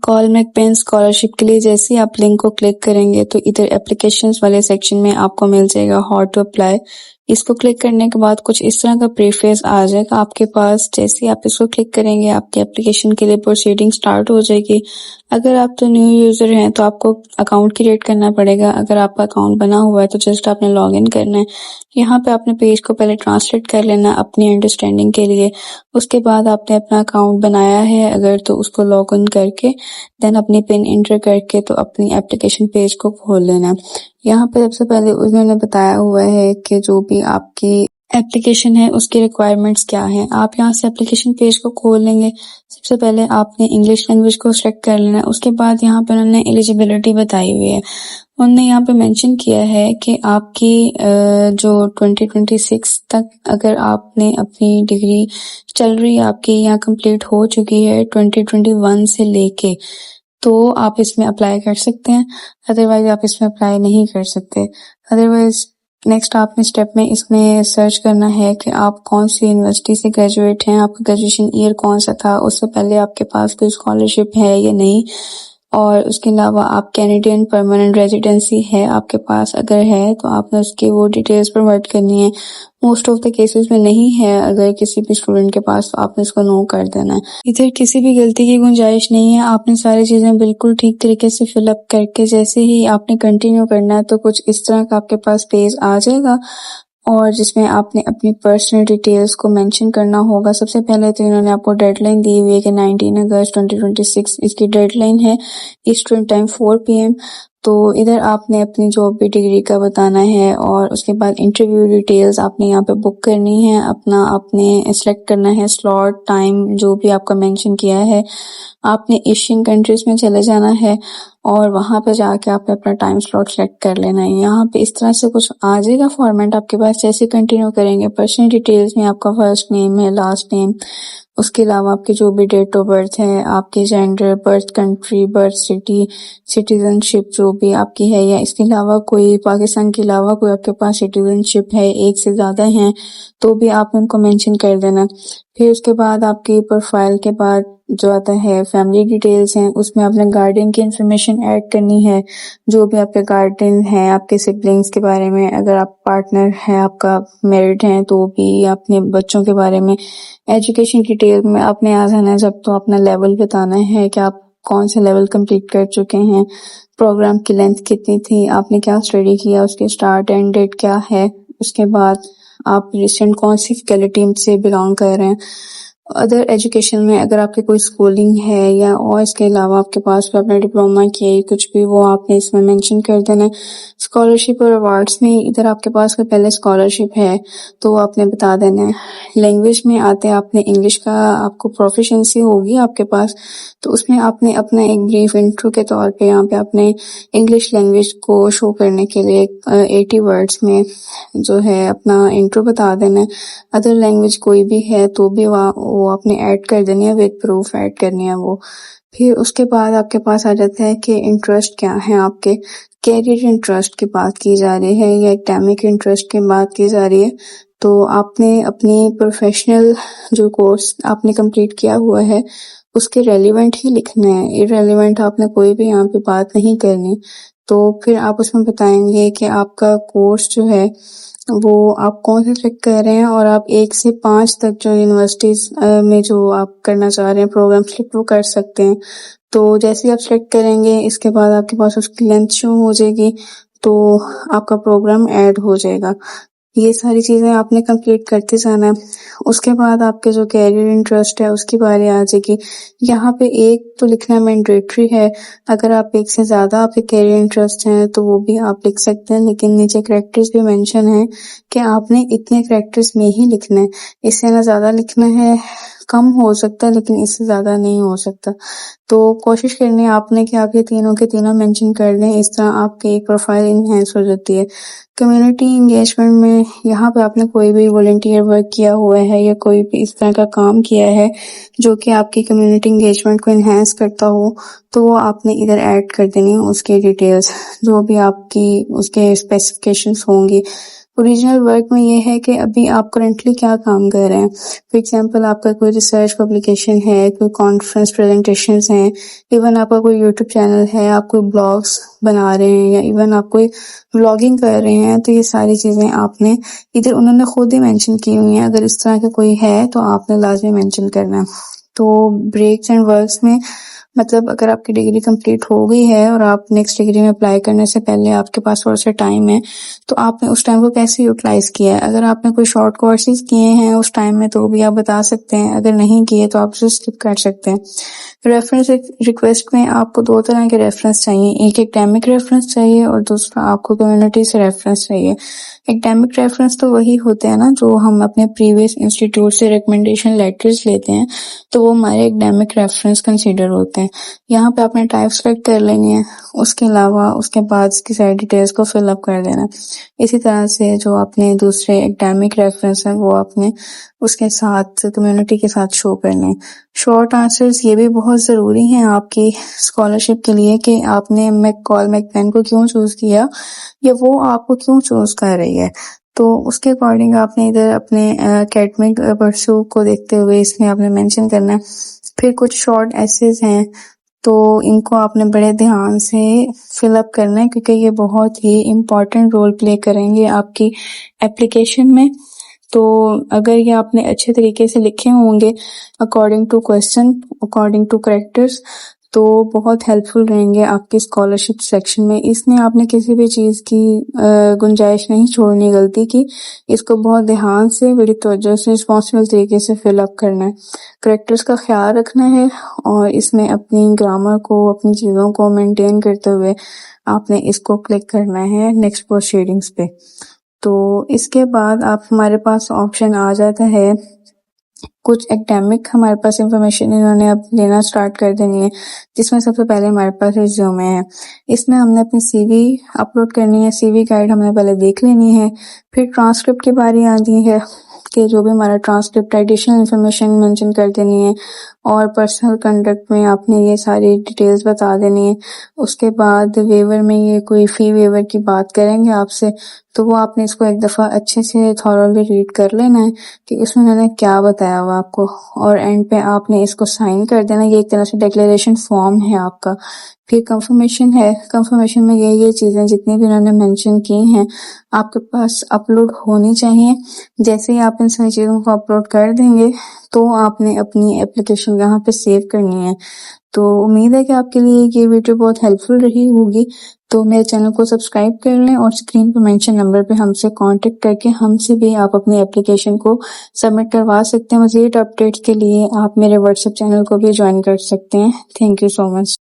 Call make pain scholarship کے لیے جیسے ہی آپ لنک کو کلک کریں گے تو ادھر اپلیکیشنز والے سیکشن میں آپ کو مل جائے گا ہاؤ ٹو اپلائی. اس کو کلک کرنے کے بعد کچھ اس طرح کا پریفیس آ جائے گا آپ کے پاس. جیسے ہی آپ اس کو کلک کریں گے آپ کی اپلیکیشن کے لیے پروسیڈنگ سٹارٹ ہو جائے گی. اگر آپ تو نیو یوزر ہیں تو آپ کو اکاؤنٹ کریٹ کرنا پڑے گا. اگر آپ کا اکاؤنٹ بنا ہوا ہے تو جسٹ آپ نے لاگ ان کرنا ہے. یہاں پہ آپ نے پیج کو پہلے ٹرانسلیٹ کر لینا اپنی انڈرسٹینڈنگ کے لیے. اس کے بعد آپ نے اپنا اکاؤنٹ بنایا ہے اگر تو اس کو لاگ ان کر کے دین اپنی پن انٹر کر کے تو اپنی اپلیکیشن پیج کو کھول لینا. یہاں پہ سب سے پہلے انہوں نے بتایا ہوا ہے کہ جو بھی آپ کی اپلیکیشن ہے اس کی ریکوائرمنٹس کیا ہیں. آپ یہاں سے اپلیکیشن پیج کو کھول لیں گے. سب سے پہلے آپ نے انگلش لینگویج کو سلیکٹ کر لینا. اس کے بعد یہاں پہ انہوں نے ایلیجیبلٹی بتائی ہوئی ہے. انہوں نے یہاں پہ مینشن کیا ہے کہ آپ کی جو 2026 تک اگر آپ نے اپنی ڈگری چل رہی آپ کی یا کمپلیٹ ہو چکی ہے 2021 سے لے کے تو آپ اس میں اپلائی کر سکتے ہیں. ادروائز آپ اس میں اپلائی نہیں کر سکتے. ادروائز نیکسٹ آپ نے اسٹیپ میں اس میں سرچ کرنا ہے کہ آپ کون سی یونیورسٹی سے گریجویٹ ہیں, آپ کا گریجویشن ایئر کون سا تھا, اس سے پہلے آپ کے پاس کوئی اسکالرشپ ہے یا نہیں, اور اس کے علاوہ آپ کینیڈین پرماننٹ ریزیڈنسی ہے آپ کے پاس. اگر ہے تو آپ نے اس کی وہ ڈیٹیلز پرووائڈ کرنی ہے. موسٹ آف دا کیسز میں نہیں ہے اگر کسی بھی اسٹوڈنٹ کے پاس تو آپ نے اس کو نو کر دینا ہے. ادھر کسی بھی غلطی کی گنجائش نہیں ہے. آپ نے ساری چیزیں بالکل ٹھیک طریقے سے فل اپ کر کے جیسے ہی آپ نے کنٹینیو کرنا ہے تو کچھ اس طرح کا آپ کے پاس پیج آ جائے گا اور جس میں آپ نے اپنی پرسنل ڈیٹیلز کو مینشن کرنا ہوگا. سب سے پہلے تو انہوں نے آپ کو ڈیڈ لائن دی ہوئی ہے کہ 19 اگست 2026 اس کی ڈیڈ لائن ہے ایسٹرن ٹائم 4 PM. تو ادھر آپ نے اپنی جو بھی ڈگری کا بتانا ہے اور اس کے بعد انٹرویو ڈیٹیلز آپ نے یہاں پہ بک کرنی ہے. اپنا آپ نے سلیکٹ کرنا ہے سلاٹ ٹائم جو بھی آپ کا مینشن کیا ہے. آپ نے ایشین کنٹریز میں چلے جانا ہے اور وہاں پہ جا کے آپ نے اپنا ٹائم سلاٹ سلیکٹ کر لینا ہے. یہاں پہ اس طرح سے کچھ آ جائے گا فارمیٹ آپ کے پاس. جیسے کنٹینیو کریں گے پرسنل ڈیٹیلز میں آپ کا فرسٹ نیم ہے, لاسٹ نیم, اس کے علاوہ آپ کی جو بھی ڈیٹ آف برتھ ہے, آپ کی gender, birth country, birth city, citizenship جو بھی آپ کی ہے, یا اس کے علاوہ کوئی پاکستان کے علاوہ کوئی آپ کے پاس سٹیزن شپ ہے, ایک سے زیادہ ہیں تو بھی آپ ان کو مینشن کر دینا. پھر اس کے بعد آپ کی پروفائل کے بعد جو آتا ہے فیملی ڈیٹیلز ہیں, اس میں آپ نے گارڈین کی انفارمیشن ایڈ کرنی ہے. جو بھی آپ کے گارڈین ہیں, آپ کے سبلنگز کے بارے میں, اگر آپ پارٹنر ہے آپ کا میرڈ ہیں تو بھی اپنے بچوں کے بارے میں. ایجوکیشن ڈیٹیل میں آپ نے آ جانا ہے جب تو اپنا لیول بتانا ہے کہ آپ کون سے لیول کمپلیٹ کر چکے ہیں, پروگرام کی لینتھ کتنی تھی, آپ نے کیا اسٹڈی کیا, اس کی اسٹارٹ اینڈ ڈیٹ کیا ہے. اس کے بعد آپ ریسنٹ کون سی فیکلٹی سے بلانگ کر رہے ہیں. ادر ایجوکیشن میں اگر آپ کی کوئی اسکولنگ ہے یا اور اس کے علاوہ آپ کے پاس کوئی اپنا ڈپلوما کیا ہے کچھ بھی, وہ آپ نے اس میں مینشن کر دینا ہے. اسکالرشپ اور ایوارڈس میں ادھر آپ کے پاس کوئی پہلے اسکالرشپ ہے تو آپ نے بتا دینا ہے. لینگویج میں آتے آپ نے انگلش کا آپ کو پروفیشنسی ہوگی آپ کے پاس تو اس میں آپ نے اپنا ایک بریف انٹرو کے طور پہ یہاں پہ اپنے انگلش لینگویج کو شو کرنے کے لیے 80 ورڈز میں جو ہے اپنا انٹرو بتا دینا ہے. ادر لینگویج کوئی بھی ہے تو بھی وہ آپ نے ایڈ کر دینی ہے, وتھ پروف ایڈ کرنی ہے وہ. پھر اس کے بعد آپ کے پاس آ جاتا ہے کہ انٹرسٹ کیا ہے آپ کے. کیریئر انٹرسٹ کی بات کی جا رہی ہے یا اکیڈمک انٹرسٹ کی بات کی جا رہی ہے تو آپ نے اپنی پروفیشنل جو کورس آپ نے کمپلیٹ کیا ہوا ہے اس کے ریلیونٹ ہی لکھنا ہے. ارریلیونٹ آپ نے کوئی بھی یہاں پہ بات نہیں کرنی. تو پھر آپ اس میں بتائیں گے کہ آپ کا کورس جو ہے وہ آپ کون سے سلیکٹ کر رہے ہیں اور آپ 1 سے 5 تک جو یونیورسٹیز میں جو آپ کرنا چاہ رہے ہیں پروگرام سلیکٹ وہ کر سکتے ہیں. تو جیسے آپ سلیکٹ کریں گے اس کے بعد آپ کے پاس اس کی لینتھ شو ہو جائے گی تو آپ کا پروگرام ایڈ ہو جائے گا. یہ ساری چیزیں آپ نے کمپلیٹ کرتے جانا ہے. اس کے بعد آپ کے جو کیریئر انٹرسٹ ہے اس کی باری آ جائے گی. یہاں پہ ایک تو لکھنا مینڈیٹری ہے. اگر آپ 1 سے زیادہ آپ کے کیریئر انٹرسٹ ہیں تو وہ بھی آپ لکھ سکتے ہیں, لیکن نیچے کریکٹرز بھی مینشن ہے کہ آپ نے اتنے کریکٹرز میں ہی لکھنا ہے. اس سے نہ زیادہ لکھنا ہے, کم ہو سکتا ہے لیکن اس سے زیادہ نہیں ہو سکتا. تو کوشش کرنی ہے آپ نے کہ آپ یہ تینوں کے تینوں مینشن کر لیں. اس طرح آپ کی ایک پروفائل انہینس ہو جاتی ہے. کمیونٹی انگیجمنٹ میں یہاں پہ آپ نے کوئی بھی والنٹیئر ورک کیا ہوا ہے یا کوئی بھی اس طرح کا کام کیا ہے جو کہ آپ کی کمیونٹی انگیجمنٹ کو انہینس کرتا ہو تو وہ آپ نے ادھر ایڈ کر دینی ہے. اس کے ڈیٹیلز جو بھی آپ کی اس کے اسپیسیفکیشنز ہوں گی اوریجنل ورک میں یہ ہے کہ ابھی آپ کرنٹلی کیا کام کر رہے ہیں. فار ایگزامپل آپ کا کوئی ریسرچ پبلیکیشن ہے, کوئی کانفرنس پریزنٹیشنز ہیں, ایون آپ کا کوئی یوٹیوب چینل ہے, آپ کوئی بلاگس بنا رہے ہیں, یا ایون آپ کوئی ولاگنگ کر رہے ہیں. تو یہ ساری چیزیں آپ نے ادھر انہوں نے خود ہی مینشن کی ہوئی ہیں. اگر اس طرح کا کوئی ہے تو آپ نے لازمی مینشن کرنا ہے. تو بریکس اینڈ ورکس میں مطلب اگر آپ کی ڈگری کمپلیٹ ہو گئی ہے اور آپ نیکسٹ ڈگری میں اپلائی کرنے سے پہلے آپ کے پاس تھوڑا سا ٹائم ہے, تو آپ نے اس ٹائم کو کیسے یوٹیلائز کیا ہے. اگر آپ نے کوئی شارٹ کورسز کیے ہیں اس ٹائم میں تو بھی آپ بتا سکتے ہیں, اگر نہیں کیے تو آپ اسے اسکپ کر سکتے ہیں. ریفرنس ریکویسٹ میں آپ کو 2 طرح کے ریفرنس چاہیے, ایک ایکڈیمک ریفرنس چاہیے اور دوسرا آپ کو کمیونٹی سے ریفرنس چاہیے. ایکڈیمک ریفرنس تو وہی ہوتے ہیں نا جو ہم اپنے پریویس انسٹیٹیوٹ سے ریکمنڈیشن لیٹرز لیتے ہیں, تو وہ ہمارے ایکڈیمک ریفرنس کنسیڈر ہوتے ہیں. یہاں پہ آپ نے ٹائپ سلیکٹ کر لینی ہے, اس کے علاوہ اس کے بعد اس کی ساری ڈیٹیلز کو فل اپ کر دینا. اسی طرح سے جو اپنے دوسرے ایکڈیمک ریفرنس ہیں وہ آپ نے اس کے ساتھ کمیونٹی کے ساتھ شو کرنے. شارٹ آنسرز یہ بھی بہت ضروری ہیں آپ کی اسکالرشپ کے لیے کہ آپ نے میک پین کو کیوں چوز کیا یا وہ آپ کو کیوں چوز کر رہی ہے. تو اس کے اکارڈنگ آپ نے ادھر اپنے اکیڈمک پرسو کو دیکھتے ہوئے اس میں آپ نے مینشن کرنا ہے. پھر کچھ شارٹ ایسیز ہیں تو ان کو آپ نے بڑے دھیان سے فل اپ کرنا ہے کیونکہ یہ بہت ہی امپورٹنٹ رول پلے کریں گے آپ کی اپلیکیشن میں. تو اگر یہ آپ نے اچھے طریقے سے لکھے ہوں گے according to question, according to characters, تو بہت ہیلپ فل رہیں گے آپ کی اسکالرشپ سیکشن میں. اس میں آپ نے کسی بھی چیز کی گنجائش نہیں چھوڑنی غلطی کی. اس کو بہت دھیان سے, بڑی توجہ سے, رسپانسبل طریقے سے فل اپ کرنا ہے. کریکٹرز کا خیال رکھنا ہے اور اس میں اپنی گرامر کو, اپنی چیزوں کو مینٹین کرتے ہوئے آپ نے اس کو کلک کرنا ہے نیکسٹ پروسیڈنگز پہ. تو اس کے بعد آپ ہمارے پاس آپشن آ جاتا ہے کچھ ایکڈیمک ہمارے پاس انفارمیشن انہوں نے اب لینا سٹارٹ کر دینی ہے, جس میں سب سے پہلے ہمارے پاس ریزیومے ہے. اس میں ہم نے اپنی سی وی اپلوڈ کرنی ہے, سی وی گائیڈ ہم نے پہلے دیکھ لینی ہے. پھر ٹرانسکرپٹ کی باری آتی ہے کہ جو بھی ہمارا ٹرانسکرپٹ ایڈیشنل انفارمیشن مینشن کر دینی ہے, اور پرسنل کنڈکٹ میں آپ نے یہ ساری ڈیٹیلز بتا دینی ہے. اس کے بعد ویور میں یہ کوئی فی ویور کی بات کریں گے آپ سے, تو وہ آپ نے اس کو ایک دفعہ اچھے سے تھورولی ریڈ کر لینا ہے کہ اس میں انہوں نے کیا بتایا ہوا آپ کو, اور اینڈ پہ آپ نے اس کو سائن کر دینا. یہ ایک طرح سے ڈیکلیریشن فارم ہے آپ کا. پھر کنفرمیشن ہے, کنفرمیشن میں یہ چیزیں جتنی بھی انہوں نے مینشن کی ہیں آپ کے پاس اپلوڈ ہونی چاہیے. جیسے ہی آپ ان ساری چیزوں کو اپلوڈ کر دیں گے تو آپ نے اپنی اپلیکیشن یہاں پہ سیو کرنی ہے. تو امید ہے کہ آپ کے لیے یہ ویڈیو بہت ہیلپ فل رہی ہوگی. تو میرے چینل کو سبسکرائب کر لیں اور اسکرین پہ مینشن نمبر پہ ہم سے کانٹیکٹ کر کے ہم سے بھی آپ اپنی اپلیکیشن کو سبمٹ کروا سکتے ہیں. مزید اپڈیٹ کے لیے آپ میرے واٹس ایپ چینل کو بھی جوائن کر سکتے ہیں. Thank you so much.